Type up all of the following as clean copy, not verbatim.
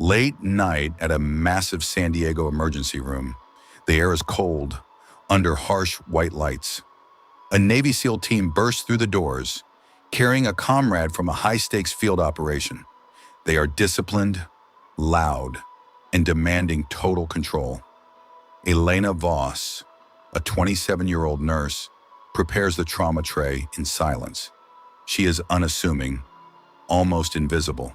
Late night at a massive San Diego emergency room. The air is cold, under harsh white lights. A Navy SEAL team bursts through the doors, carrying a comrade from a high-stakes field operation. They are disciplined, loud, and demanding total control. Elena Voss, a 27-year-old nurse, prepares the trauma tray in silence. She is unassuming, almost invisible.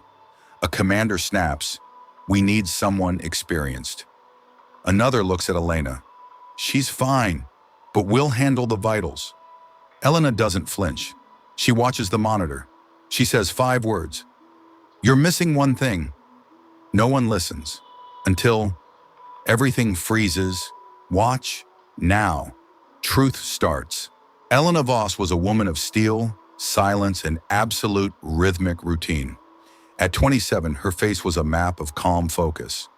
A commander snaps, "We need someone experienced." Another looks at Elena. "She's fine, but we'll handle the vitals." Elena doesn't flinch. She watches the monitor. She says 5 words. "You're missing one thing." No one listens until everything freezes. Watch now. Truth starts. Elena Voss was a woman of steel, silence, and absolute rhythmic routine. At 27, her face was a map of calm focus.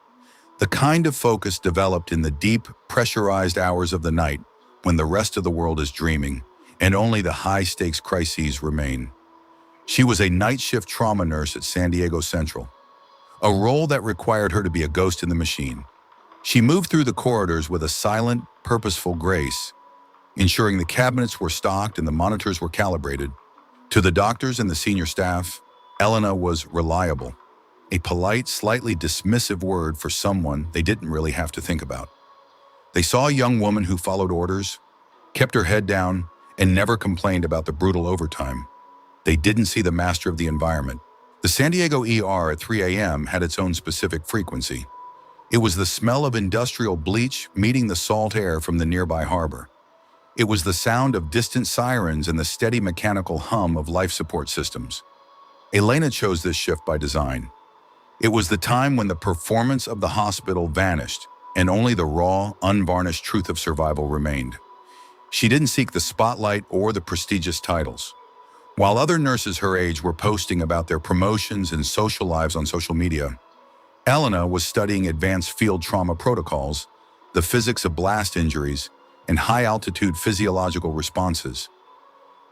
The kind of focus developed in the deep, pressurized hours of the night when the rest of the world is dreaming and only the high-stakes crises remain. She was a night shift trauma nurse at San Diego Central, a role that required her to be a ghost in the machine. She moved through the corridors with a silent, purposeful grace, ensuring the cabinets were stocked and the monitors were calibrated. To the doctors and the senior staff, Elena was reliable, a polite, slightly dismissive word for someone they didn't really have to think about. They saw a young woman who followed orders, kept her head down, and never complained about the brutal overtime. They didn't see the master of the environment. The San Diego ER at 3 a.m. had its own specific frequency. It was the smell of industrial bleach meeting the salt air from the nearby harbor. It was the sound of distant sirens and the steady mechanical hum of life support systems. Elena chose this shift by design. It was the time when the performance of the hospital vanished and only the raw, unvarnished truth of survival remained. She didn't seek the spotlight or the prestigious titles. While other nurses her age were posting about their promotions and social lives on social media, Elena was studying advanced field trauma protocols, the physics of blast injuries, and high-altitude physiological responses.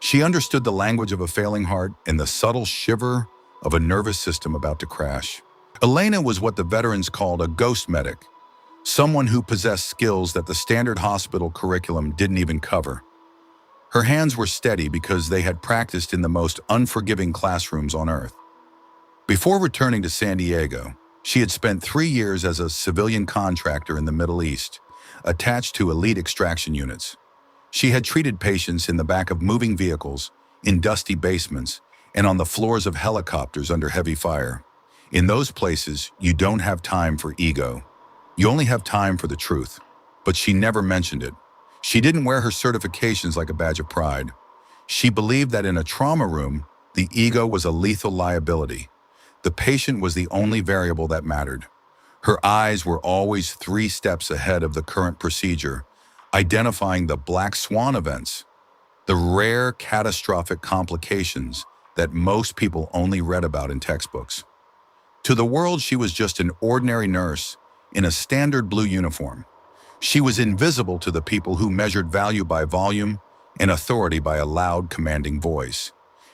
She understood the language of a failing heart and the subtle shiver of a nervous system about to crash. Elena was what the veterans called a ghost medic, someone who possessed skills that the standard hospital curriculum didn't even cover. Her hands were steady because they had practiced in the most unforgiving classrooms on Earth. Before returning to San Diego, she had spent 3 years as a civilian contractor in the Middle East, attached to elite extraction units. She had treated patients in the back of moving vehicles, in dusty basements, and on the floors of helicopters under heavy fire. In those places, you don't have time for ego. You only have time for the truth. But she never mentioned it. She didn't wear her certifications like a badge of pride. She believed that in a trauma room, the ego was a lethal liability. The patient was the only variable that mattered. Her eyes were always 3 steps ahead of the current procedure, identifying the black swan events, the rare catastrophic complications that most people only read about in textbooks. To the world, she was just an ordinary nurse in a standard blue uniform. She was invisible to the people who measured value by volume and authority by a loud, commanding voice.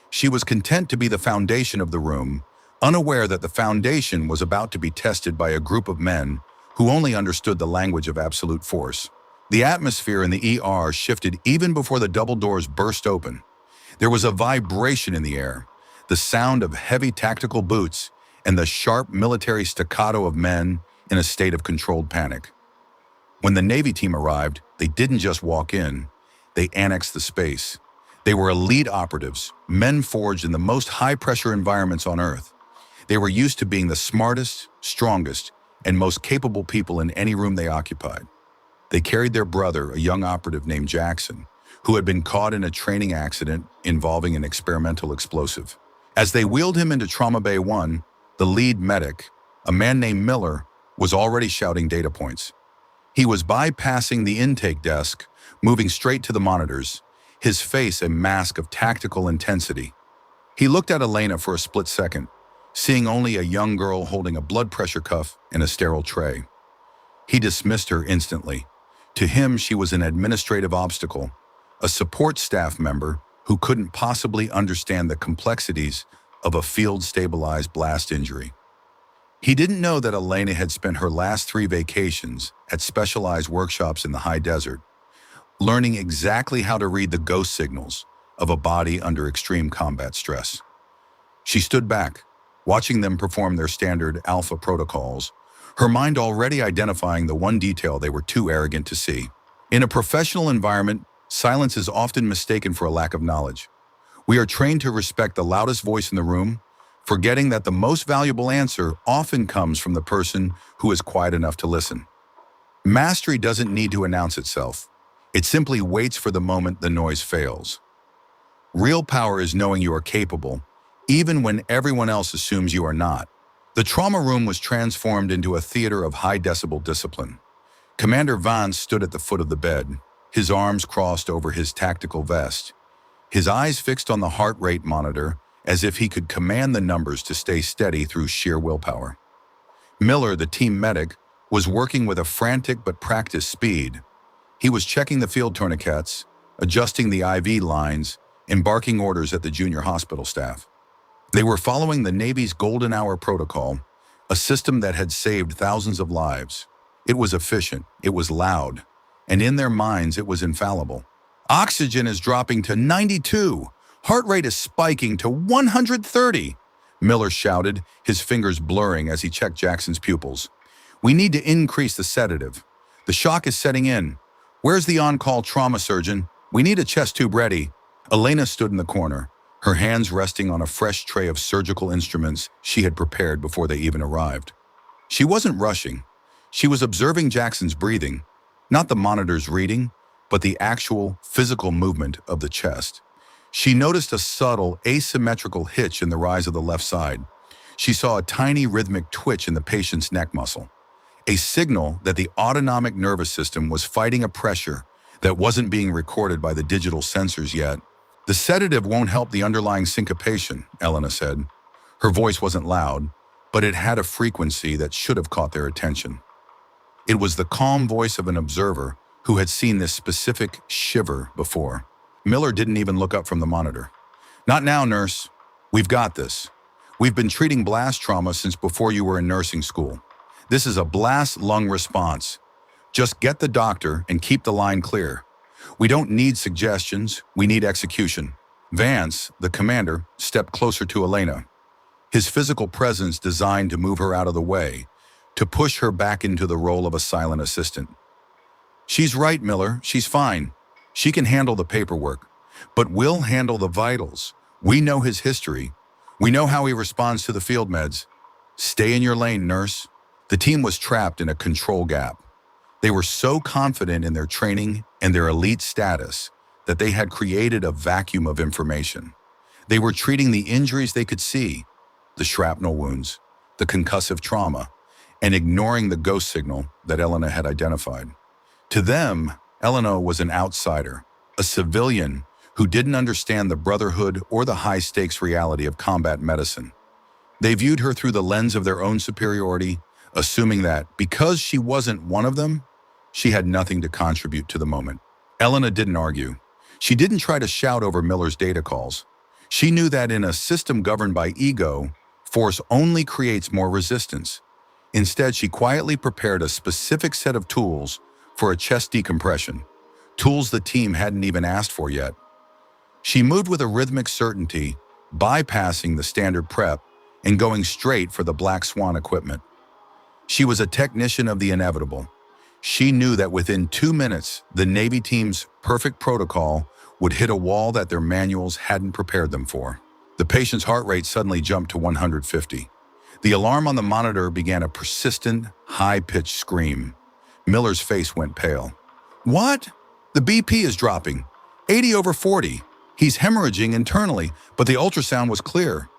She was content to be the foundation of the room, unaware that the foundation was about to be tested by a group of men who only understood the language of absolute force. The atmosphere in the ER shifted even before the double doors burst open. There was a vibration in the air, the sound of heavy tactical boots, and the sharp military staccato of men in a state of controlled panic. When the Navy team arrived, they didn't just walk in, they annexed the space. They were elite operatives, men forged in the most high-pressure environments on Earth. They were used to being the smartest, strongest, and most capable people in any room they occupied. They carried their brother, a young operative named Jackson, who had been caught in a training accident involving an experimental explosive. As they wheeled him into Trauma Bay 1, the lead medic, a man named Miller, was already shouting data points. He was bypassing the intake desk, moving straight to the monitors, his face a mask of tactical intensity. He looked at Elena for a split second, seeing only a young girl holding a blood pressure cuff and a sterile tray. He dismissed her instantly. To him, she was an administrative obstacle, a support staff member who couldn't possibly understand the complexities of a field-stabilized blast injury. He didn't know that Elena had spent her last 3 vacations at specialized workshops in the high desert, learning exactly how to read the ghost signals of a body under extreme combat stress. She stood back, watching them perform their standard alpha protocols, her mind already identifying the one detail they were too arrogant to see. In a professional environment, silence is often mistaken for a lack of knowledge. We are trained to respect the loudest voice in the room, forgetting that the most valuable answer often comes from the person who is quiet enough to listen. Mastery doesn't need to announce itself. It simply waits for the moment the noise fails. Real power is knowing you are capable, even when everyone else assumes you are not. The trauma room was transformed into a theater of high-decibel discipline. Commander Vance stood at the foot of the bed, his arms crossed over his tactical vest, his eyes fixed on the heart rate monitor as if he could command the numbers to stay steady through sheer willpower. Miller, the team medic, was working with a frantic but practiced speed. He was checking the field tourniquets, adjusting the IV lines, embarking orders at the junior hospital staff. They were following the Navy's Golden Hour protocol, a system that had saved thousands of lives. It was efficient, it was loud, and in their minds it was infallible. Oxygen is dropping to 92. Heart rate is spiking to 130. Miller shouted, his fingers blurring as he checked Jackson's pupils. We need to increase the sedative. The shock is setting in. Where's the on-call trauma surgeon? We need a chest tube ready. Elena stood in the corner, her hands resting on a fresh tray of surgical instruments she had prepared before they even arrived. She wasn't rushing. She was observing Jackson's breathing, not the monitor's reading, but the actual physical movement of the chest. She noticed a subtle, asymmetrical hitch in the rise of the left side. She saw a tiny rhythmic twitch in the patient's neck muscle, a signal that the autonomic nervous system was fighting a pressure that wasn't being recorded by the digital sensors yet. The sedative won't help the underlying syncopation, Elena said. Her voice wasn't loud, but it had a frequency that should have caught their attention. It was the calm voice of an observer who had seen this specific shiver before. Miller didn't even look up from the monitor. Not now, nurse. We've got this. We've been treating blast trauma since before you were in nursing school. This is a blast lung response. Just get the doctor and keep the line clear. We don't need suggestions, we need execution. Vance, the commander, stepped closer to Elena, his physical presence designed to move her out of the way, to push her back into the role of a silent assistant. She's right, Miller, she's fine. She can handle the paperwork, but we'll handle the vitals. We know his history. We know how he responds to the field meds. Stay in your lane, nurse. The team was trapped in a control gap. They were so confident in their training and their elite status that they had created a vacuum of information. They were treating the injuries they could see, the shrapnel wounds, the concussive trauma, and ignoring the ghost signal that Elena had identified. To them, Elena was an outsider, a civilian who didn't understand the brotherhood or the high-stakes reality of combat medicine. They viewed her through the lens of their own superiority, assuming that, because she wasn't one of them, she had nothing to contribute to the moment. Elena didn't argue. She didn't try to shout over Miller's data calls. She knew that in a system governed by ego, force only creates more resistance. Instead, she quietly prepared a specific set of tools for a chest decompression, tools the team hadn't even asked for yet. She moved with a rhythmic certainty, bypassing the standard prep and going straight for the Black Swan equipment. She was a technician of the inevitable. She knew that within 2 minutes, the Navy team's perfect protocol would hit a wall that their manuals hadn't prepared them for. The patient's heart rate suddenly jumped to 150. The alarm on the monitor began a persistent, high-pitched scream. Miller's face went pale. What? The BP is dropping. 80/40. He's hemorrhaging internally, but the ultrasound was clear.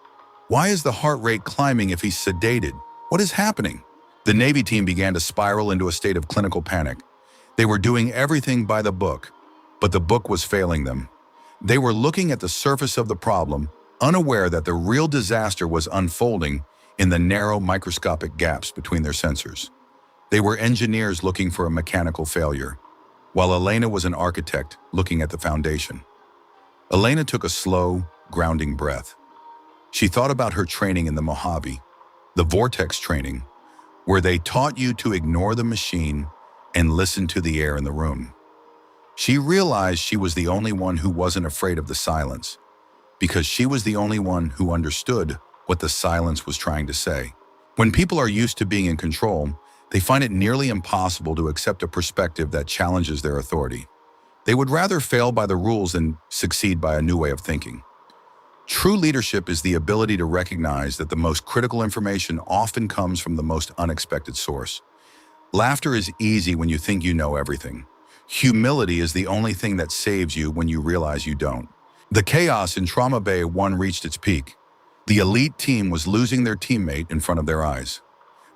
Why is the heart rate climbing if he's sedated? What is happening? The Navy team began to spiral into a state of clinical panic. They were doing everything by the book, but the book was failing them. They were looking at the surface of the problem, unaware that the real disaster was unfolding in the narrow microscopic gaps between their sensors. They were engineers looking for a mechanical failure, while Elena was an architect looking at the foundation. Elena took a slow, grounding breath. She thought about her training in the Mojave, the vortex training, where they taught you to ignore the machine and listen to the air in the room. She realized she was the only one who wasn't afraid of the silence, because she was the only one who understood what the silence was trying to say. When people are used to being in control, they find it nearly impossible to accept a perspective that challenges their authority. They would rather fail by the rules than succeed by a new way of thinking. True leadership is the ability to recognize that the most critical information often comes from the most unexpected source. Laughter is easy when you think you know everything. Humility is the only thing that saves you when you realize you don't. The chaos in Trauma Bay 1 reached its peak. The elite team was losing their teammate in front of their eyes.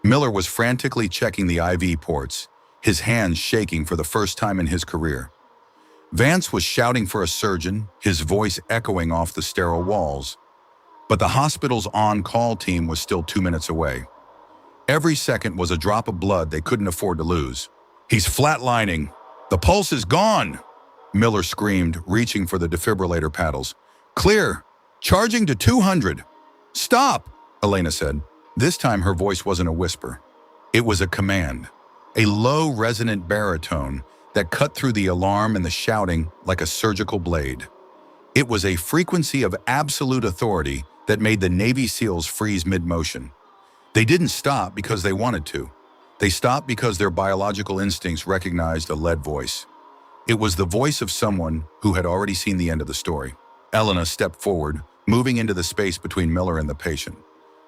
Miller was frantically checking the IV ports, his hands shaking for the first time in his career. Vance was shouting for a surgeon, his voice echoing off the sterile walls. But the hospital's on-call team was still 2 minutes away. Every second was a drop of blood they couldn't afford to lose. "He's flatlining. The pulse is gone!" Miller screamed, reaching for the defibrillator paddles. "Clear! Charging to 200! Stop!" Elena said. This time her voice wasn't a whisper. It was a command. A low, resonant baritone that cut through the alarm and the shouting like a surgical blade. It was a frequency of absolute authority that made the Navy SEALs freeze mid-motion. They didn't stop because they wanted to. They stopped because their biological instincts recognized a lead voice. It was the voice of someone who had already seen the end of the story. Elena stepped forward, moving into the space between Miller and the patient.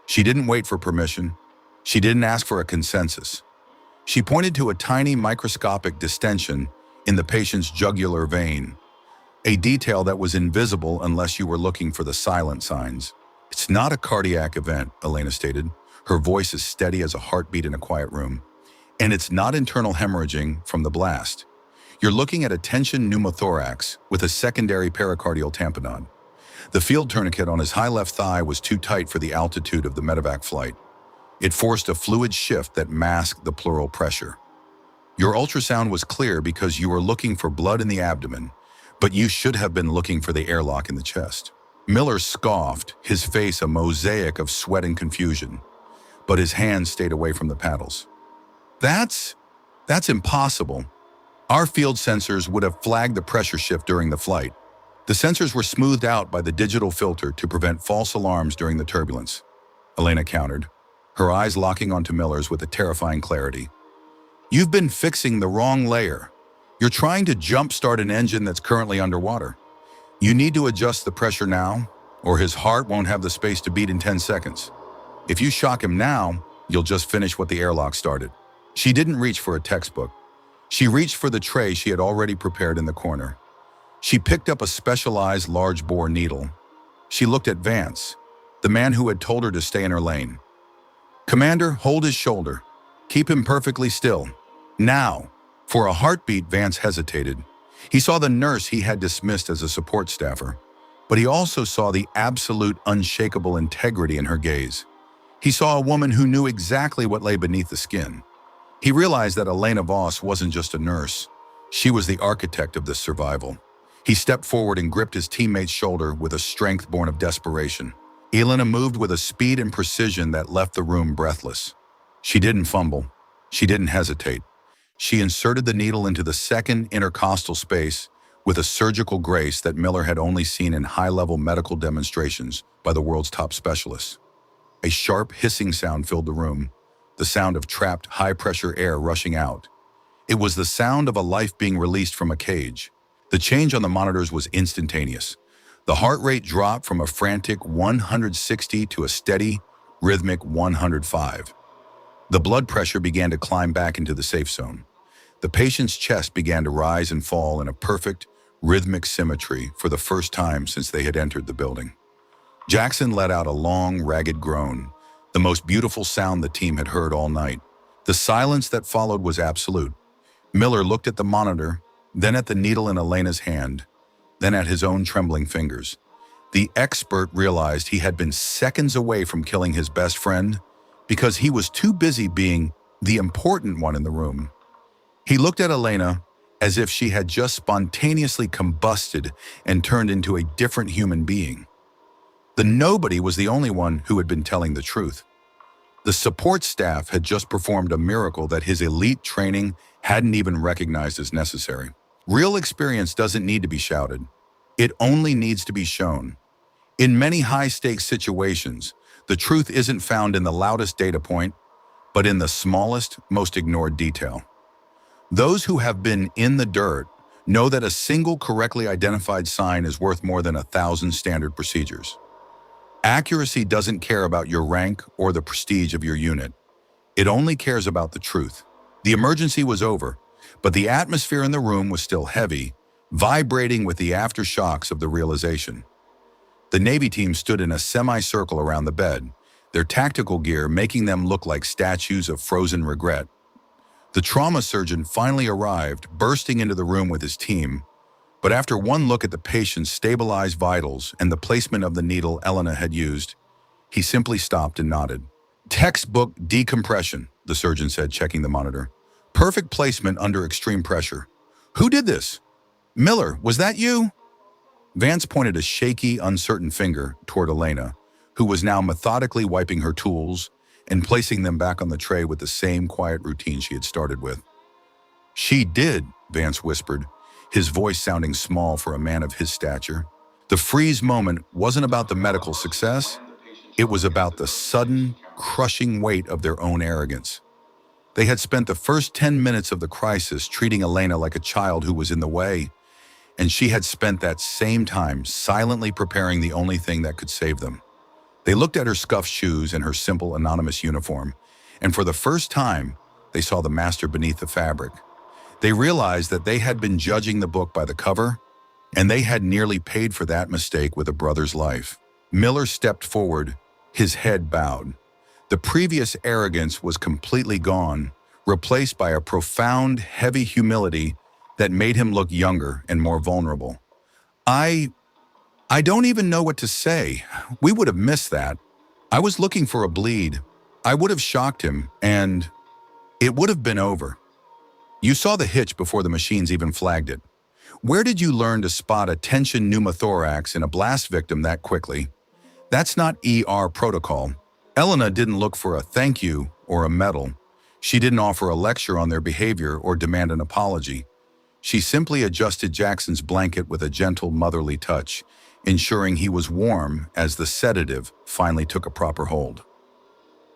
She didn't wait for permission. She didn't ask for a consensus. She pointed to a tiny microscopic distension in the patient's jugular vein, a detail that was invisible unless you were looking for the silent signs. "It's not a cardiac event," Elena stated, her voice as steady as a heartbeat in a quiet room. "And it's not internal hemorrhaging from the blast. You're looking at a tension pneumothorax with a secondary pericardial tamponade. The field tourniquet on his high left thigh was too tight for the altitude of the medevac flight. It forced a fluid shift that masked the pleural pressure. Your ultrasound was clear because you were looking for blood in the abdomen, but you should have been looking for the airlock in the chest." Miller scoffed, his face a mosaic of sweat and confusion, but his hands stayed away from the paddles. That's impossible. Our field sensors would have flagged the pressure shift during the flight. The sensors were smoothed out by the digital filter to prevent false alarms during the turbulence," Elena countered, her eyes locking onto Miller's with a terrifying clarity. "You've been fixing the wrong layer. You're trying to jumpstart an engine that's currently underwater. You need to adjust the pressure now, or his heart won't have the space to beat in 10 seconds. If you shock him now, you'll just finish what the airlock started." She didn't reach for a textbook. She reached for the tray she had already prepared in the corner. She picked up a specialized large-bore needle. She looked at Vance, the man who had told her to stay in her lane. "Commander, hold his shoulder. Keep him perfectly still. Now." For a heartbeat, Vance hesitated. He saw the nurse he had dismissed as a support staffer, but he also saw the absolute, unshakable integrity in her gaze. He saw a woman who knew exactly what lay beneath the skin. He realized that Elena Voss wasn't just a nurse. She was the architect of this survival. He stepped forward and gripped his teammate's shoulder with a strength born of desperation. Elena moved with a speed and precision that left the room breathless. She didn't fumble. She didn't hesitate. She inserted the needle into the second intercostal space with a surgical grace that Miller had only seen in high-level medical demonstrations by the world's top specialists. A sharp hissing sound filled the room, the sound of trapped, high-pressure air rushing out. It was the sound of a life being released from a cage. The change on the monitors was instantaneous. The heart rate dropped from a frantic 160 to a steady, rhythmic 105. The blood pressure began to climb back into the safe zone. The patient's chest began to rise and fall in a perfect, rhythmic symmetry for the first time since they had entered the building. Jackson let out a long, ragged groan, the most beautiful sound the team had heard all night. The silence that followed was absolute. Miller looked at the monitor, then at the needle in Elena's hand, then at his own trembling fingers. The expert realized he had been seconds away from killing his best friend because he was too busy being the important one in the room. He looked at Elena as if she had just spontaneously combusted and turned into a different human being. The nobody was the only one who had been telling the truth. The support staff had just performed a miracle that his elite training hadn't even recognized as necessary. Real experience doesn't need to be shouted. It only needs to be shown. In many high-stakes situations, the truth isn't found in the loudest data point, but in the smallest, most ignored detail. Those who have been in the dirt know that a single correctly identified sign is worth more than 1,000 standard procedures. Accuracy doesn't care about your rank or the prestige of your unit. It only cares about the truth. The emergency was over, but the atmosphere in the room was still heavy, vibrating with the aftershocks of the realization. The Navy team stood in a semicircle around the bed, their tactical gear making them look like statues of frozen regret. The trauma surgeon finally arrived, bursting into the room with his team, but after one look at the patient's stabilized vitals and the placement of the needle Elena had used, he simply stopped and nodded. "Textbook decompression," the surgeon said, checking the monitor. "Perfect placement under extreme pressure. Who did this? Miller, was that you?" Vance pointed a shaky, uncertain finger toward Elena, who was now methodically wiping her tools and placing them back on the tray with the same quiet routine she had started with. "She did," Vance whispered, his voice sounding small for a man of his stature. The freeze moment wasn't about the medical success. It was about the sudden, crushing weight of their own arrogance. They had spent the first 10 minutes of the crisis treating Elena like a child who was in the way, and she had spent that same time silently preparing the only thing that could save them. They looked at her scuffed shoes and her simple, anonymous uniform, and for the first time, they saw the master beneath the fabric. They realized that they had been judging the book by the cover, and they had nearly paid for that mistake with a brother's life. Miller stepped forward, his head bowed. The previous arrogance was completely gone, replaced by a profound, heavy humility that made him look younger and more vulnerable. I don't even know what to say. We would have missed that. I was looking for a bleed. I would have shocked him, and it would have been over. You saw the hitch before the machines even flagged it. Where did you learn to spot a tension pneumothorax in a blast victim that quickly? That's not ER protocol. Elena didn't look for a thank you or a medal. She didn't offer a lecture on their behavior or demand an apology. She simply adjusted Jackson's blanket with a gentle, motherly touch, ensuring he was warm as the sedative finally took a proper hold.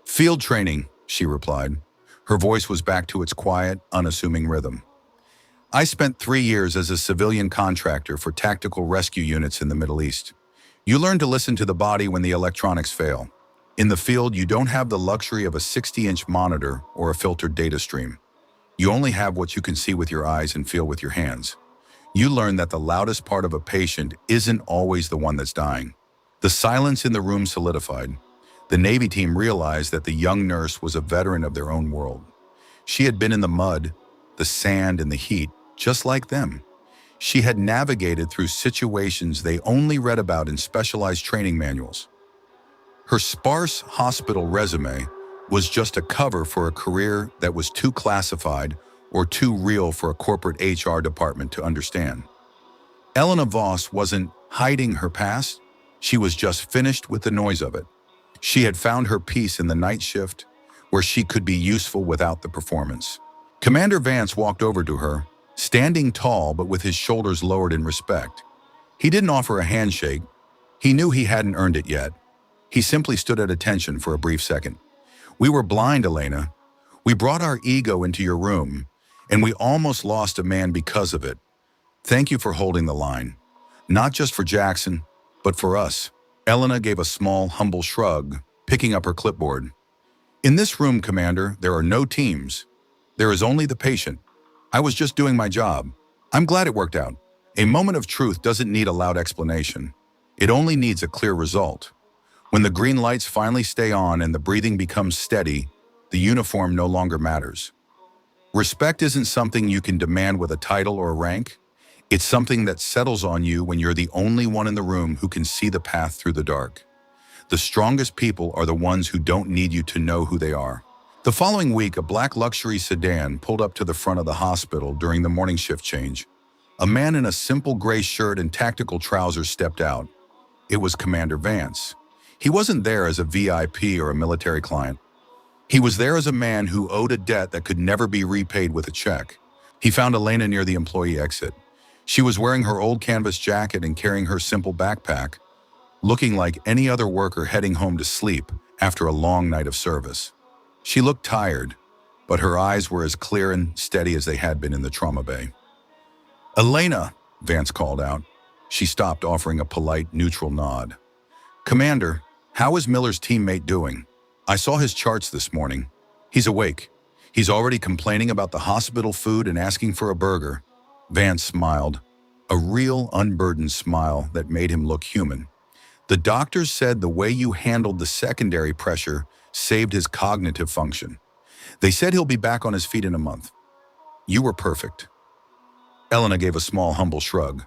"Field training," she replied. Her voice was back to its quiet, unassuming rhythm. "I spent 3 years as a civilian contractor for tactical rescue units in the Middle East. You learn to listen to the body when the electronics fail. In the field, you don't have the luxury of a 60-inch monitor or a filtered data stream. You only have what you can see with your eyes and feel with your hands. You learn that the loudest part of a patient isn't always the one that's dying." The silence in the room solidified. The Navy team realized that the young nurse was a veteran of their own world. She had been in the mud, the sand, and the heat, just like them. She had navigated through situations they only read about in specialized training manuals. Her sparse hospital resume was just a cover for a career that was too classified or too real for a corporate HR department to understand. Elena Voss wasn't hiding her past. She was just finished with the noise of it. She had found her peace in the night shift, where she could be useful without the performance. Commander Vance walked over to her, standing tall but with his shoulders lowered in respect. He didn't offer a handshake. He knew he hadn't earned it yet. He simply stood at attention for a brief second. "We were blind, Elena. We brought our ego into your room, and we almost lost a man because of it. Thank you for holding the line. Not just for Jackson, but for us." Elena gave a small, humble shrug, picking up her clipboard. "In this room, Commander, there are no teams. There is only the patient. I was just doing my job. I'm glad it worked out. A moment of truth doesn't need a loud explanation. It only needs a clear result. When the green lights finally stay on and the breathing becomes steady, the uniform no longer matters. Respect isn't something you can demand with a title or a rank. It's something that settles on you when you're the only one in the room who can see the path through the dark. The strongest people are the ones who don't need you to know who they are." The following week, a black luxury sedan pulled up to the front of the hospital during the morning shift change. A man in a simple gray shirt and tactical trousers stepped out. It was Commander Vance. He wasn't there as a VIP or a military client. He was there as a man who owed a debt that could never be repaid with a check. He found Elena near the employee exit. She was wearing her old canvas jacket and carrying her simple backpack, looking like any other worker heading home to sleep after a long night of service. She looked tired, but her eyes were as clear and steady as they had been in the trauma bay. "Elena," Vance called out. She stopped, offering a polite, neutral nod. "Commander, how is Miller's teammate doing? I saw his charts this morning. He's awake. He's already complaining about the hospital food and asking for a burger." Vance smiled, a real unburdened smile that made him look human. "The doctors said the way you handled the secondary pressure saved his cognitive function. They said he'll be back on his feet in a month. You were perfect." Elena gave a small, humble shrug.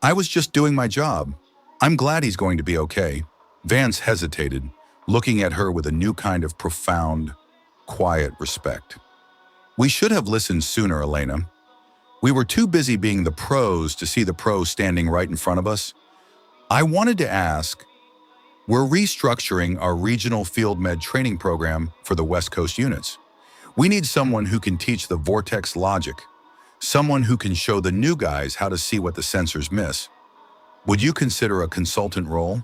"I was just doing my job. I'm glad he's going to be okay." Vance hesitated, looking at her with a new kind of profound, quiet respect. "We should have listened sooner, Elena. We were too busy being the pros to see the pros standing right in front of us. I wanted to ask, we're restructuring our regional field med training program for the West Coast units. We need someone who can teach the vortex logic, someone who can show the new guys how to see what the sensors miss. Would you consider a consultant role?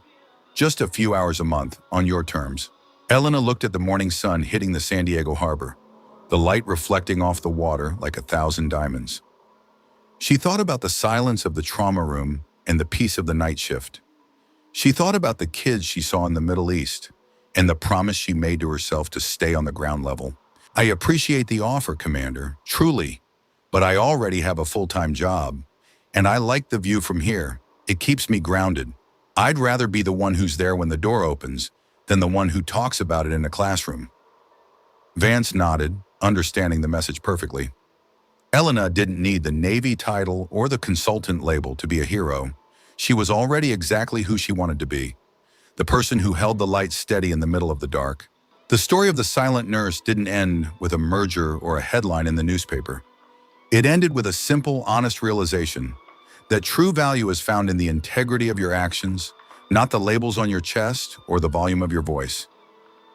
Just a few hours a month, on your terms." Elena looked at the morning sun hitting the San Diego harbor, the light reflecting off the water like 1,000 diamonds. She thought about the silence of the trauma room and the peace of the night shift. She thought about the kids she saw in the Middle East and the promise she made to herself to stay on the ground level. "I appreciate the offer, Commander, truly, but I already have a full-time job, and I like the view from here. It keeps me grounded. I'd rather be the one who's there when the door opens than the one who talks about it in a classroom." Vance nodded, understanding the message perfectly. Elena didn't need the Navy title or the consultant label to be a hero. She was already exactly who she wanted to be, the person who held the light steady in the middle of the dark. The story of the silent nurse didn't end with a merger or a headline in the newspaper. It ended with a simple, honest realization that true value is found in the integrity of your actions, not the labels on your chest or the volume of your voice.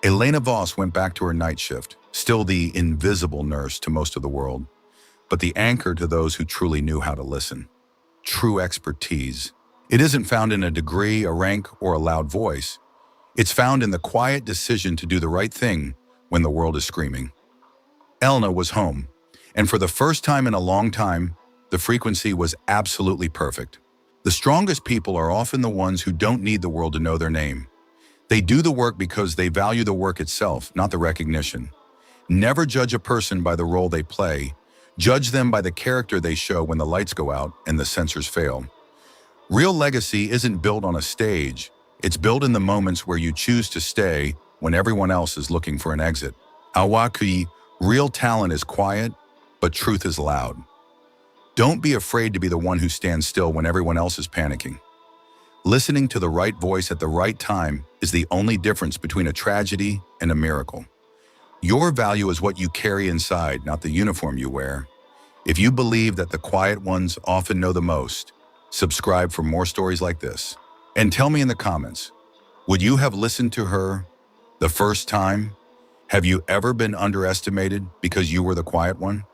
Elena Voss went back to her night shift, still the invisible nurse to most of the world, but the anchor to those who truly knew how to listen. True expertise. It isn't found in a degree, a rank, or a loud voice. It's found in the quiet decision to do the right thing when the world is screaming. Elena was home, and for the first time in a long time, the frequency was absolutely perfect. The strongest people are often the ones who don't need the world to know their name. They do the work because they value the work itself, not the recognition. Never judge a person by the role they play. Judge them by the character they show when the lights go out and the sensors fail. Real legacy isn't built on a stage. It's built in the moments where you choose to stay when everyone else is looking for an exit. Awaki, real talent is quiet, but truth is loud. Don't be afraid to be the one who stands still when everyone else is panicking. Listening to the right voice at the right time is the only difference between a tragedy and a miracle. Your value is what you carry inside, not the uniform you wear. If you believe that the quiet ones often know the most, subscribe for more stories like this. And tell me in the comments, would you have listened to her the first time? Have you ever been underestimated because you were the quiet one?